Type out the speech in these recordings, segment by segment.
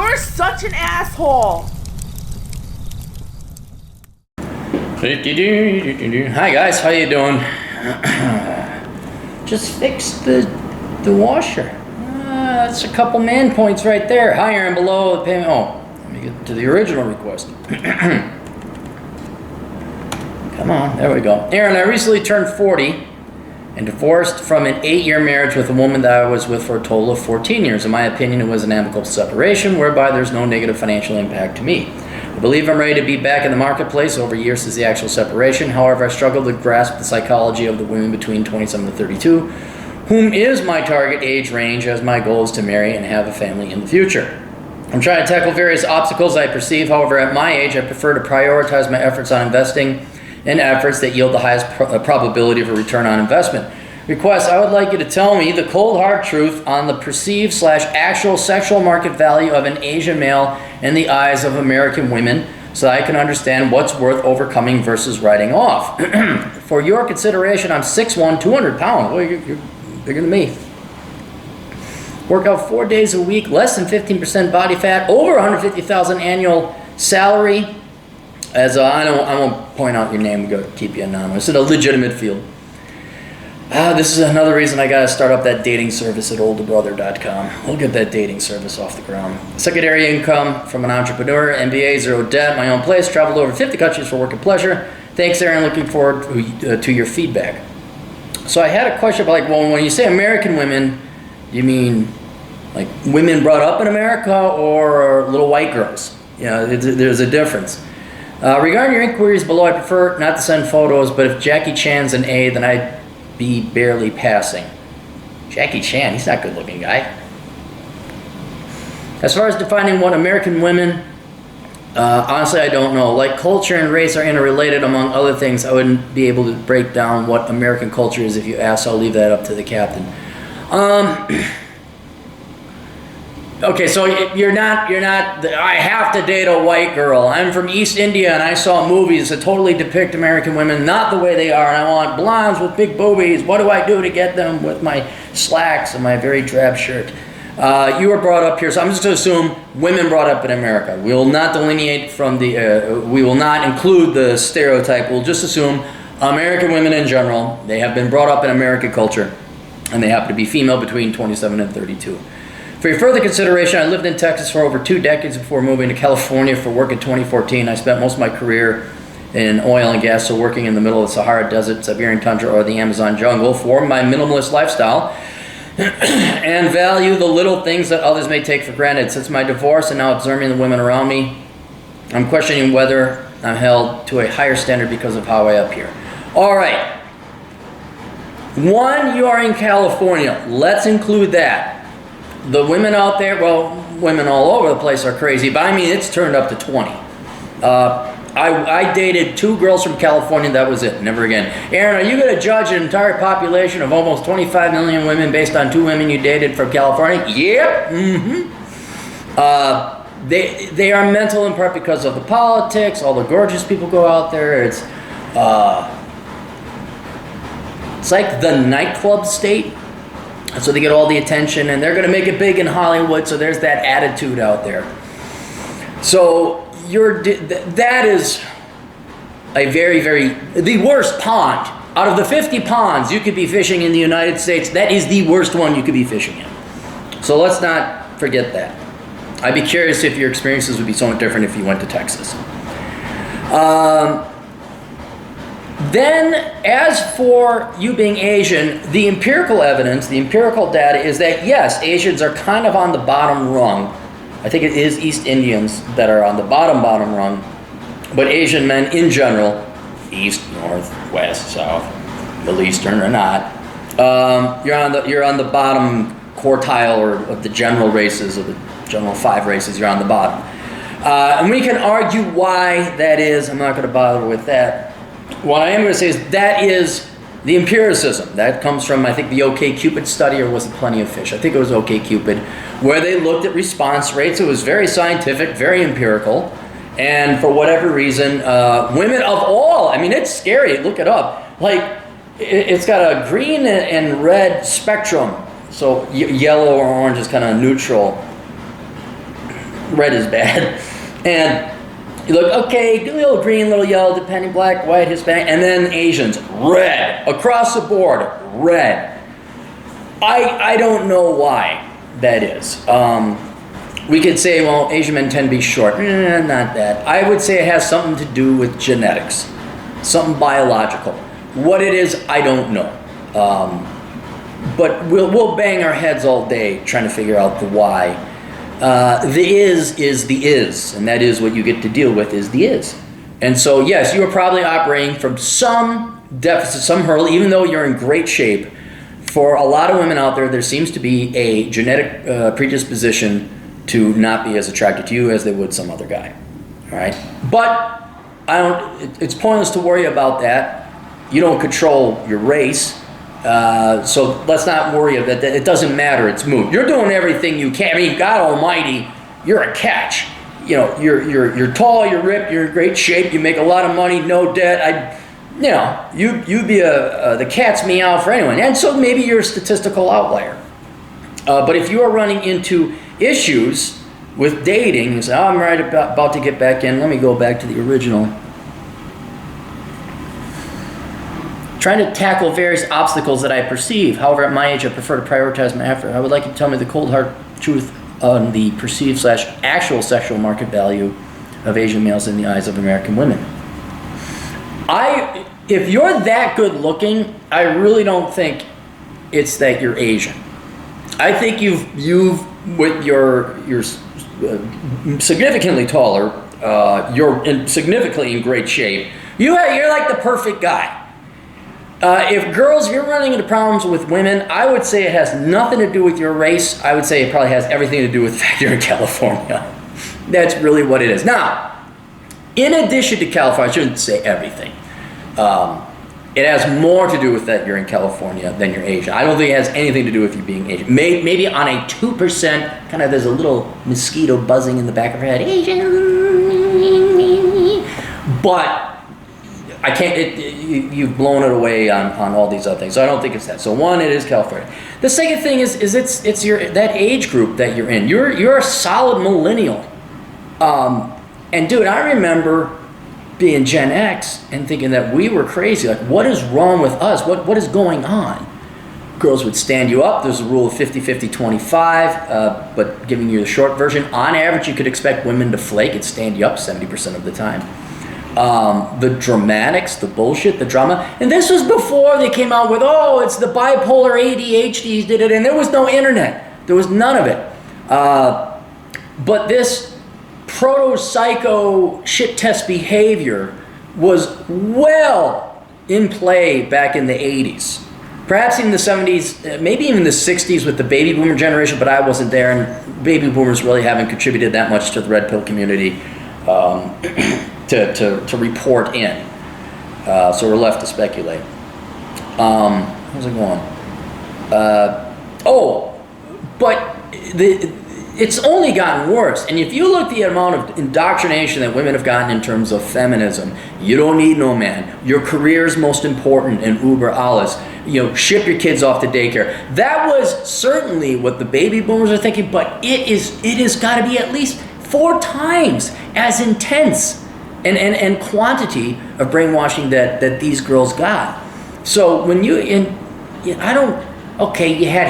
You're such an asshole. Hi guys, how you doing? Just fixed the washer. That's a couple man points right there. Higher and below the payment. Oh, let me get to the original request. Come on, there we go. Aaron, I recently turned 40 and divorced from an 8-year marriage with a woman that I was with for a total of 14 years. In my opinion, it was an amicable separation whereby there's no negative financial impact to me. I believe I'm ready to be back in the marketplace over years since the actual separation. However, I struggle to grasp the psychology of the women between 27 to 32, whom is my target age range, as my goal is to marry and have a family in the future. I'm trying to tackle various obstacles I perceive. However, at my age, I prefer to prioritize my efforts on investing in efforts that yield the highest probability of a return on investment. Request, I would like you to tell me the cold hard truth on the perceived/actual sexual market value of an Asian male in the eyes of American women so I can understand what's worth overcoming versus writing off. For your consideration, I'm 6'1", 200 pounds. Well, you're bigger than me. Work out 4 days a week, less than 15% body fat, over 150,000 annual salary. As I won't point out your name, go keep you anonymous. In a legitimate field. This is another reason I gotta start up that dating service at olderbrother.com. We'll get that dating service off the ground. Secondary income from an entrepreneur, MBA, zero debt, my own place, traveled over 50 countries for work and pleasure. Thanks, Aaron. Looking forward to your feedback. So I had a question about, like, well, when you say American women, you mean like women brought up in America or little white girls? You know, there's a difference. Regarding your inquiries below, I prefer not to send photos, but if Jackie Chan's an A, then I'd be barely passing. Jackie Chan, he's not a good-looking guy. As far as defining what American women, honestly, I don't know. Like, culture and race are interrelated, among other things. I wouldn't be able to break down what American culture is if you ask. I'll leave that up to the captain. Okay, so you're not, I have to date a white girl. I'm from East India and I saw movies that totally depict American women not the way they are, and I want blondes with big boobies. What do I do to get them with my slacks and my very drab shirt? You were brought up here, so I'm just going to assume women brought up in America. We will not delineate from the, we will not include the stereotype. We'll just assume American women in general, they have been brought up in American culture, and they happen to be female between 27 and 32. For your further consideration, I lived in Texas for over 2 decades before moving to California for work in 2014. I spent most of my career in oil and gas, so working in the middle of the Sahara Desert, Siberian tundra, or the Amazon jungle for my minimalist lifestyle and value the little things that others may take for granted. Since my divorce and now observing the women around me, I'm questioning whether I'm held to a higher standard because of how I appear. All right. 1, you are in California. Let's include that. The women out there, well, women all over the place are crazy, but I mean, it's turned up to 20. I dated 2 girls from California, that was it, never again. Aaron, are you going to judge an entire population of almost 25 million women based on 2 women you dated from California? Yep. They are mental in part because of the politics, all the gorgeous people go out there. It's like the nightclub state. So they get all the attention, and they're going to make it big in Hollywood, so there's that attitude out there. So that is a the worst pond. Out of the 50 ponds you could be fishing in the United States, that is the worst one you could be fishing in. So let's not forget that. I'd be curious if your experiences would be so much different if you went to Texas. Then, as for you being Asian, the empirical evidence, the empirical data is that, yes, Asians are kind of on the bottom rung. I think it is East Indians that are on the bottom rung. But Asian men in general, East, North, West, South, Middle Eastern or not, you're on the bottom quartile of the general races, of the general 5 races, you're on the bottom. And we can argue why that is. I'm not going to bother with that. What I am going to say is that is the empiricism. That comes from, I think, the OkCupid study, or was it Plenty of Fish? I think it was OkCupid, where they looked at response rates. It was very scientific, very empirical. And for whatever reason, women of all, I mean, it's scary. Look it up. Like, it's got a green and red spectrum. So yellow or orange is kind of neutral. red is bad. And you look, okay, a little green, a little yellow, depending, black, white, Hispanic, and then Asians, red. Across the board, red. I don't know why that is. We could say, well, Asian men tend to be short. Not that. I would say it has something to do with genetics, something biological. What it is, I don't know. But we'll bang our heads all day trying to figure out the why. The is the is, and that is what you get to deal with is the is. And so, yes, you are probably operating from some deficit, some hurdle, even though you're in great shape. For a lot of women out there, there seems to be a genetic predisposition to not be as attracted to you as they would some other guy. All right? But it's pointless to worry about that. You don't control your race. So let's not worry about that. It doesn't matter. It's moot. You're doing everything you can. I mean, God Almighty, you're a catch. You know, you're tall, you're ripped, you're in great shape, you make a lot of money, no debt. You'd be the cat's meow for anyone. And so maybe you're a statistical outlier. But if you are running into issues with dating, you say, oh, I'm right about to get back in. Let me go back to the original. Trying to tackle various obstacles that I perceive. However, at my age, I prefer to prioritize my effort. I would like you to tell me the cold hard truth on the perceived / actual sexual market value of Asian males in the eyes of American women. If you're that good looking, I really don't think it's that you're Asian. I think you've with your significantly taller, you're significantly in great shape. You're like the perfect guy. If you're running into problems with women, I would say it has nothing to do with your race. I would say it probably has everything to do with the fact you're in California. That's really what it is. Now, in addition to California, I shouldn't say everything. It has more to do with that you're in California than you're Asian. I don't think it has anything to do with you being Asian. Maybe on a 2%, kind of there's a little mosquito buzzing in the back of her head. Asian. But I can't, you've blown it away on all these other things. So I don't think it's that. So one, it is California. The second thing is it's that age group that you're in. You're a solid millennial. And dude, I remember being Gen X and thinking that we were crazy. Like, what is wrong with us? What is going on? Girls would stand you up. There's a rule of 50-50-25, but giving you the short version, on average, you could expect women to flake and stand you up 70% of the time. The dramatics, the bullshit, the drama. And this was before they came out with, oh, it's the bipolar ADHDs did it, and there was no internet. There was none of it. But this proto-psycho shit test behavior was well in play back in the 80s. Perhaps in the 70s, maybe even the 60s with the baby boomer generation, but I wasn't there, and baby boomers really haven't contributed that much to the red pill community to report in. So we're left to speculate. How's it going? But it's only gotten worse. And if you look at the amount of indoctrination that women have gotten in terms of feminism, you don't need no man. Your career is most important and uber alles. Ship your kids off to daycare. That was certainly what the baby boomers are thinking, but it has got to be at least 4 times as intense and quantity of brainwashing that these girls got. So when you had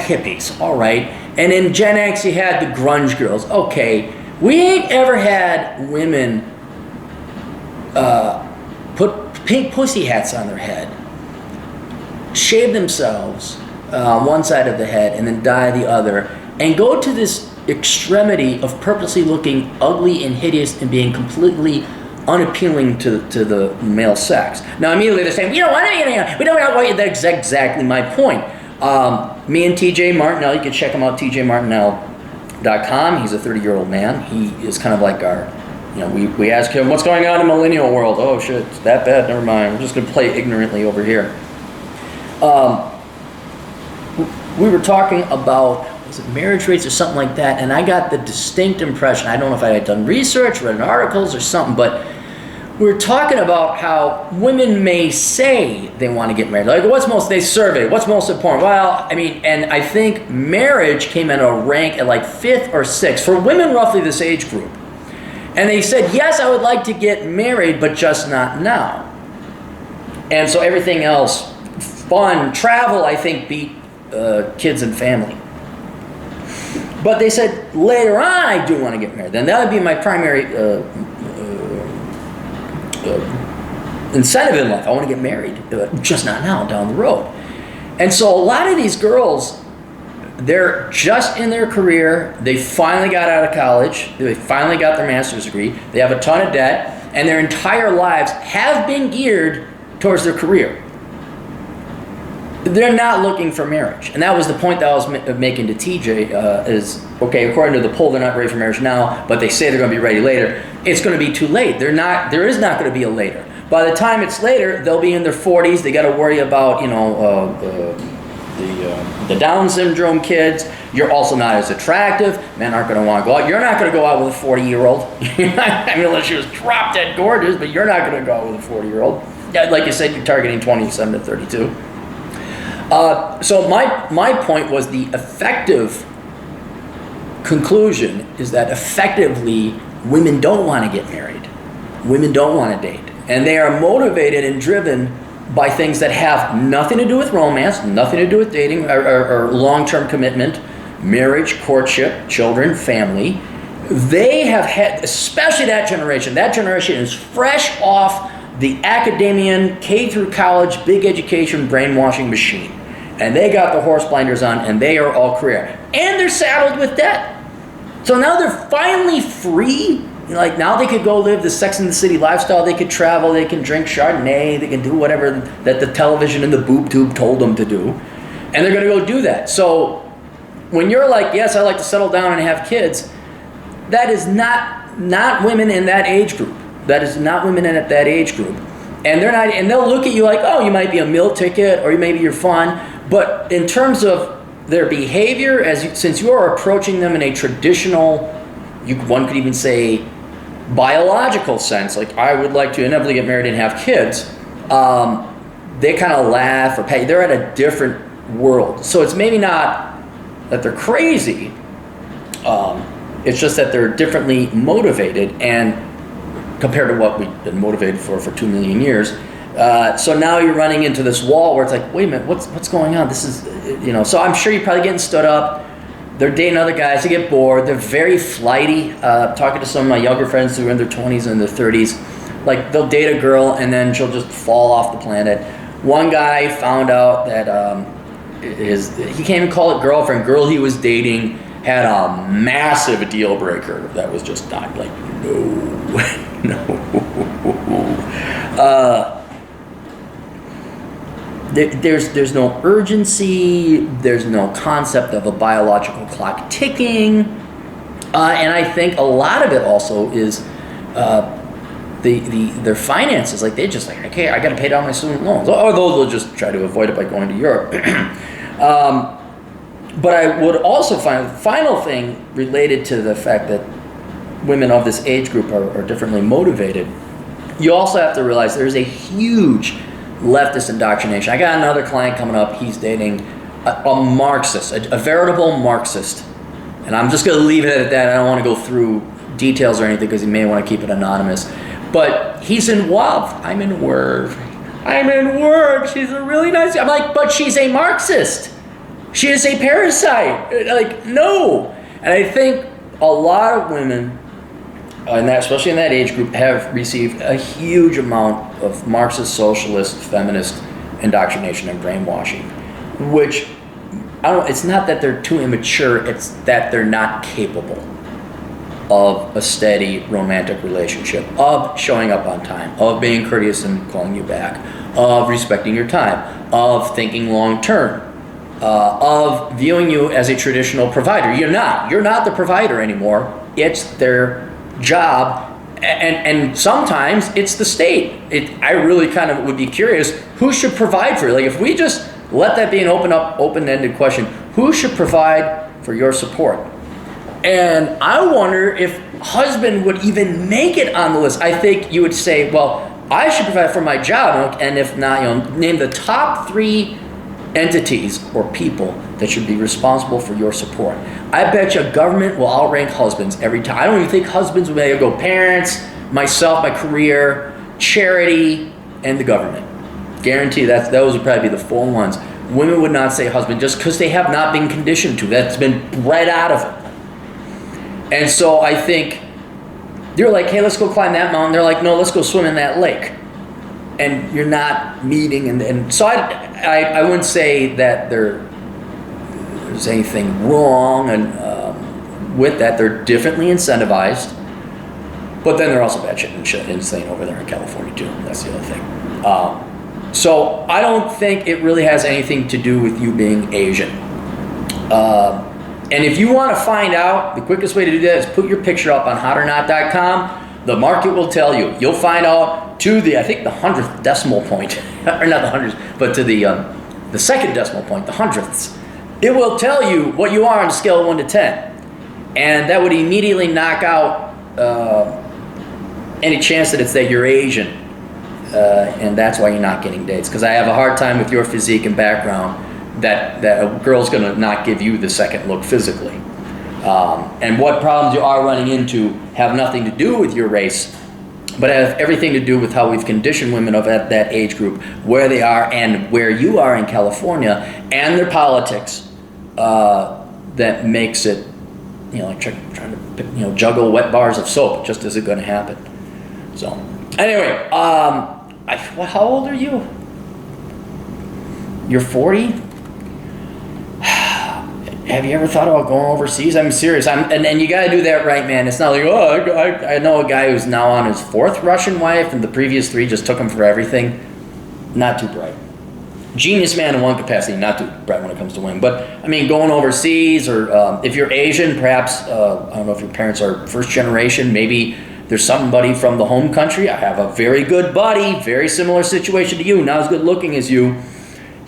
hippies, all right. And in Gen X, you had the grunge girls. Okay, we ain't ever had women put pink pussy hats on their head, shave themselves one side of the head, and then dye the other, and go to this extremity of purposely looking ugly and hideous and being completely unappealing to the male sex. Now, immediately they're saying, we don't want you. That's exactly my point. Me and TJ Martinell, you can check him out, tjmartinell.com. He's a 30-year-old man. He is kind of like our, we ask him, what's going on in the millennial world? Oh shit, it's that bad, never mind. We're just going to play ignorantly over here. We were talking about, was it marriage rates or something like that, and I got the distinct impression, I don't know if I had done research, read articles or something, but we're talking about how women may say they want to get married. Like, they survey, what's most important? Well, I mean, and I think marriage came in a rank at like 5th or 6th for women roughly this age group. And they said, yes, I would like to get married, but just not now. And so everything else, fun, travel, I think beat kids and family. But they said, later on, I do want to get married. Then that would be my primary incentive in life. I want to get married, just not now, down the road. And so a lot of these girls, they're just in their career. They finally got out of college. They finally got their master's degree. They have a ton of debt, and their entire lives have been geared towards their career. They're not looking for marriage. And that was the point that I was making to TJ is, okay, according to the poll, they're not ready for marriage now, but they say they're going to be ready later. It's going to be too late. There is not going to be a later. By the time it's later, they'll be in their 40s. They got to worry about, the Down syndrome kids. You're also not as attractive. Men aren't going to want to go out. You're not going to go out with a 40-year-old. I mean, unless she was drop dead gorgeous, but you're not going to go out with a 40-year-old. Like you said, you're targeting 27 to 32. So my point was the effective conclusion is that effectively women don't want to get married. Women don't want to date. And they are motivated and driven by things that have nothing to do with romance, nothing to do with dating or long-term commitment, marriage, courtship, children, family. They have had, especially that generation is fresh off the academian, K through college, big education, brainwashing machine. And they got the horse blinders on, and they are all career. And they're saddled with debt. So now they're finally free. Like, now they could go live the Sex and the City lifestyle. They could travel. They can drink Chardonnay. They can do whatever that the television and the boob tube told them to do. And they're going to go do that. So when you're like, yes, I like to settle down and have kids, that is not women in that age group. That is not women in that age group. And they're not, and they'll look at you like, oh, you might be a meal ticket, or maybe you're fun. But in terms of their behavior, since you are approaching them in a traditional, one could even say, biological sense, like I would like to inevitably get married and have kids, they kind of laugh or pay. They're at a different world. So it's maybe not that they're crazy. It's just that they're differently motivated, and compared to what we've been motivated for 2 million years. So now you're running into this wall where it's like, wait a minute, what's going on? This is, so I'm sure you're probably getting stood up. They're dating other guys. They get bored. They're very flighty. Talking to some of my younger friends who are in their 20s and their 30s, like they'll date a girl and then she'll just fall off the planet. One guy found out that he can't even call it girlfriend. Girl he was dating had a massive deal breaker that was just not like, no. There's no urgency. There's no concept of a biological clock ticking, and I think a lot of it also is their finances. Like they just like, okay, I got to pay down my student loans, or they'll just try to avoid it by going to Europe. But I would also find the final thing related to the fact that women of this age group are differently motivated. You also have to realize there's a huge leftist indoctrination. I got another client coming up. He's dating a Marxist, a veritable Marxist. And I'm just going to leave it at that. I don't want to go through details or anything because he may want to keep it anonymous. But he's in love. I'm in Word. She's a really nice... I'm like, but she's a Marxist. She is a parasite. Like, no. And I think a lot of women, especially in that age group, have received a huge amount of Marxist, socialist, feminist indoctrination and brainwashing, which, it's not that they're too immature, it's that they're not capable of a steady romantic relationship, of showing up on time, of being courteous and calling you back, of respecting your time, of thinking long term, of viewing you as a traditional provider. You're not the provider anymore. It's their job, and sometimes it's the state. I really kind of would be curious, who should provide for you? Like if we just let that be an open-ended question, who should provide for your support? And I wonder if husband would even make it on the list. I think you would say, well, I should provide for my job, and if not, name the top 3 entities or people that should be responsible for your support. I bet you government will outrank husbands every time. I don't even think husbands would go parents, myself, my career, charity, and the government. Guarantee those would probably be the 4 ones. Women would not say husband just because they have not been conditioned to. That's been bred out of them. And so I think you're like, hey, let's go climb that mountain. They're like, no, let's go swim in that lake. And you're not meeting. And so I wouldn't say that there's anything wrong with that. They're differently incentivized. But then they're also batshit insane over there in California too. That's the other thing. So I don't think it really has anything to do with you being Asian. And if you want to find out, the quickest way to do that is put your picture up on hotornot.com. The market will tell you. You'll find out to the 100th decimal point, or not the hundredth, but to the second decimal point, the hundredths. It will tell you what you are on a scale of 1 to 10. And that would immediately knock out any chance that you're Asian. And that's why you're not getting dates. Because I have a hard time with your physique and background that a girl's going to not give you the second look physically. And what problems you are running into have nothing to do with your race, but have everything to do with how we've conditioned women of that age group, where they are and where you are in California, and their politics that makes it, like trying to juggle wet bars of soap. It just isn't going to happen. So anyway, how old are you? You're 40? Have you ever thought about going overseas? I'm serious. And you got to do that right, man. It's not like, I know a guy who's now on his 4th Russian wife, and the previous 3 just took him for everything. Not too bright. Genius man in one capacity, not too bright when it comes to women. But, going overseas, or if you're Asian, perhaps, I don't know if your parents are first generation, maybe there's somebody from the home country. I have a very good buddy, very similar situation to you, not as good looking as you.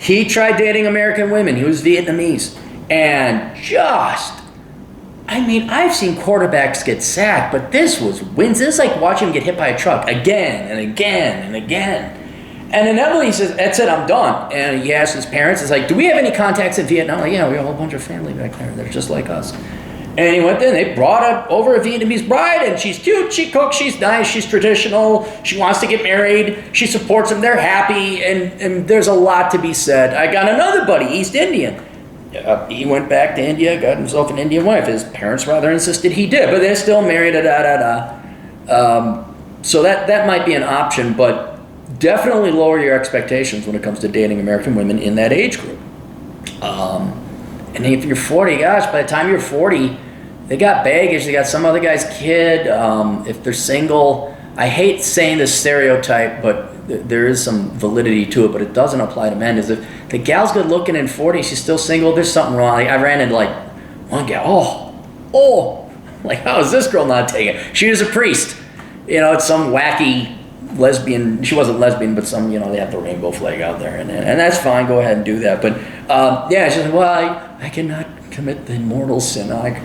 He tried dating American women. He was Vietnamese. And I've seen quarterbacks get sacked, but this was wins. This is like watching him get hit by a truck again and again and again. And inevitably he says, that's it, I'm done. And he asked his parents, it's like, do we have any contacts in Vietnam? Like, yeah, we have a whole bunch of family back there. They're just like us. And he went there, and they brought over a Vietnamese bride, and she's cute, she cooks, she's nice, she's traditional, she wants to get married, she supports them, they're happy, and there's a lot to be said. I got another buddy, East Indian. He went back to India, got himself an Indian wife. His parents rather insisted he did, but they're still married, so that might be an option, but definitely lower your expectations when it comes to dating American women in that age group. And if you're 40, gosh, by the time you're 40, they got baggage, they got some other guy's kid. If they're single, I hate saying this stereotype, but there is some validity to it, but it doesn't apply to men. Is if the gal's good looking in 40, she's still single, there's something wrong. Like, I ran into one gal, like, how is this girl not taken? She was a priest. It's some wacky lesbian. She wasn't lesbian, but some, they have the rainbow flag out there, and that's fine. Go ahead and do that. But yeah, she's like, well, I cannot commit the mortal sin. I'm like,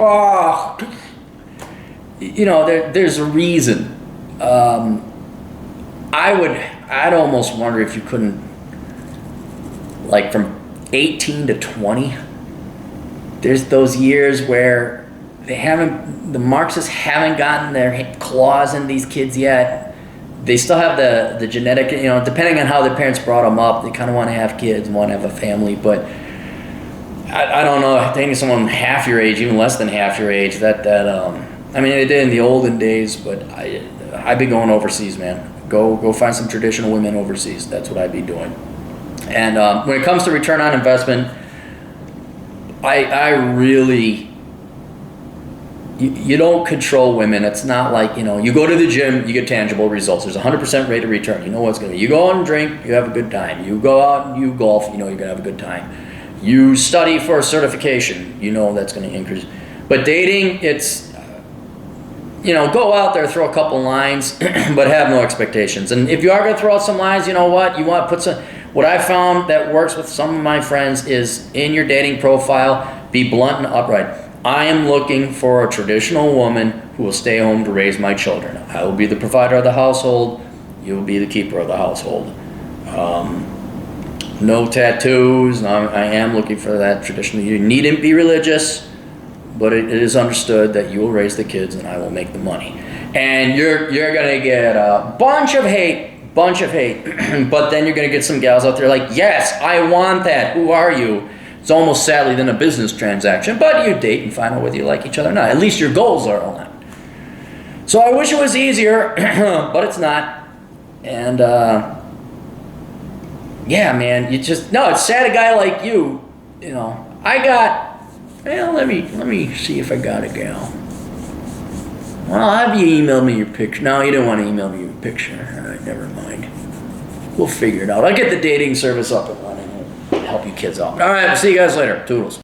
there's a reason. I'd almost wonder if you couldn't, like, from 18 to 20, there's those years where the Marxists haven't gotten their claws in these kids yet. They still have the genetic, depending on how their parents brought them up, they kind of want to have kids, want to have a family, but I don't know, dating someone half your age, even less than half your age, they did in the olden days, but I'd be going overseas, man. Go find some traditional women overseas. That's what I'd be doing. And when it comes to return on investment, I really, you don't control women. It's not like, you go to the gym, you get tangible results. There's a 100% rate of return. You know what's going to be. You go out and drink, you have a good time. You go out and you golf, you're going to have a good time. You study for a certification, that's going to increase. But dating, it's, go out there, throw a couple lines, but have no expectations. And if you are going to throw out some lines, you know what? You want to put some, what I found that works with some of my friends is in your dating profile, be blunt and upright. I am looking for a traditional woman who will stay home to raise my children. I will be the provider of the household. You will be the keeper of the household. No tattoos. I am looking for that traditional. You needn't be religious, but it is understood that you will raise the kids and I will make the money. And you're gonna get a bunch of hate, but then you're gonna get some gals out there like, yes, I want that. Who are you? It's almost sadly then a business transaction, but you date and find out whether you like each other or not. At least your goals are aligned. So I wish it was easier, but it's not. And yeah, man, it's sad a guy like you know, let me see if I got a gal. Well, have you emailed me your picture? No, you didn't want to email me your picture. All right, never mind. We'll figure it out. I'll get the dating service up and running and help you kids out. All right, see you guys later. Toodles.